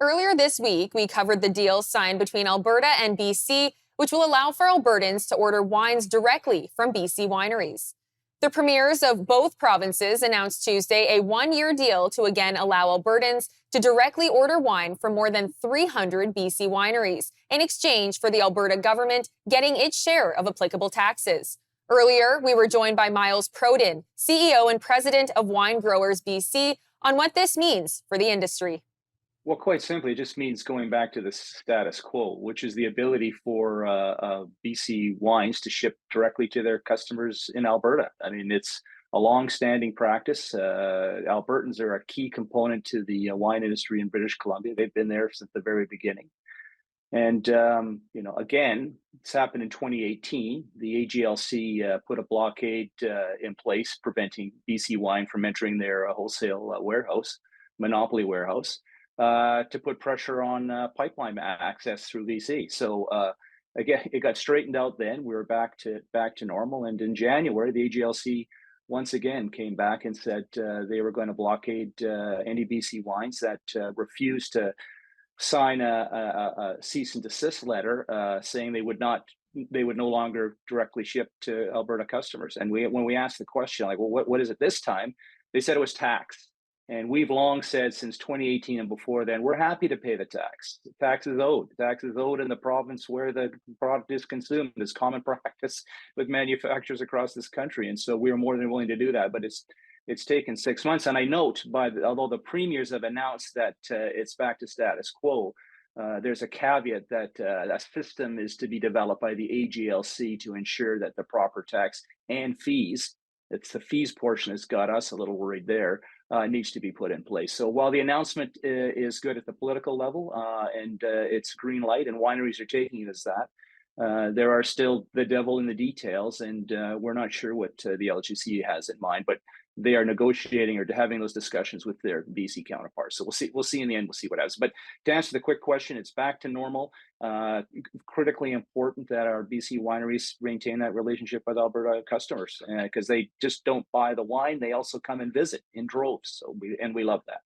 Earlier this week, we covered the deal signed between Alberta and BC, which will allow for Albertans to order wines directly from BC wineries. The premiers of both provinces announced Tuesday a one-year deal to again allow Albertans to directly order wine from more than 300 BC wineries in exchange for the Alberta government getting its share of applicable taxes. Earlier, we were joined by Miles Prodan, CEO and president of Wine Growers BC, on what this means for the industry. Well, quite simply, it just means going back to the status quo, which is the ability for BC wines to ship directly to their customers in Alberta. I mean, it's a long-standing practice. Albertans are a key component to the wine industry in British Columbia. They've been there since the very beginning. And again, it's happened in 2018. The AGLC put a blockade in place, preventing BC wine from entering their wholesale warehouse, monopoly warehouse, to put pressure on pipeline access through BC. So again, it got straightened out. Then we were back to normal. And in January, the AGLC once again came back and said they were going to blockade any BC wines that refused to sign a cease and desist letter saying they would no longer directly ship to Alberta customers. And when we asked the question, like, well, what is it this time? They said it was tax. And we've long said since 2018 and before then, we're happy to pay the tax. The tax is owed. The tax is owed in the province where the product is consumed. It's common practice with manufacturers across this country. And so we are more than willing to do that. But it's taken 6 months. And I note, although the premiers have announced that it's back to status quo, there's a caveat that a system is to be developed by the AGLC to ensure that the proper tax and fees, it's the fees portion that's got us a little worried there, needs to be put in place. So while the announcement is good at the political level and it's green light and wineries are taking it as that, there are still the devil in the details, and we're not sure what the LGC has in mind, but they are negotiating or having those discussions with their BC counterparts. So we'll see in the end, we'll see what happens. But to answer the quick question, it's back to normal. Critically important that our BC wineries maintain that relationship with Alberta customers because they just don't buy the wine. They also come and visit in droves. So we love that.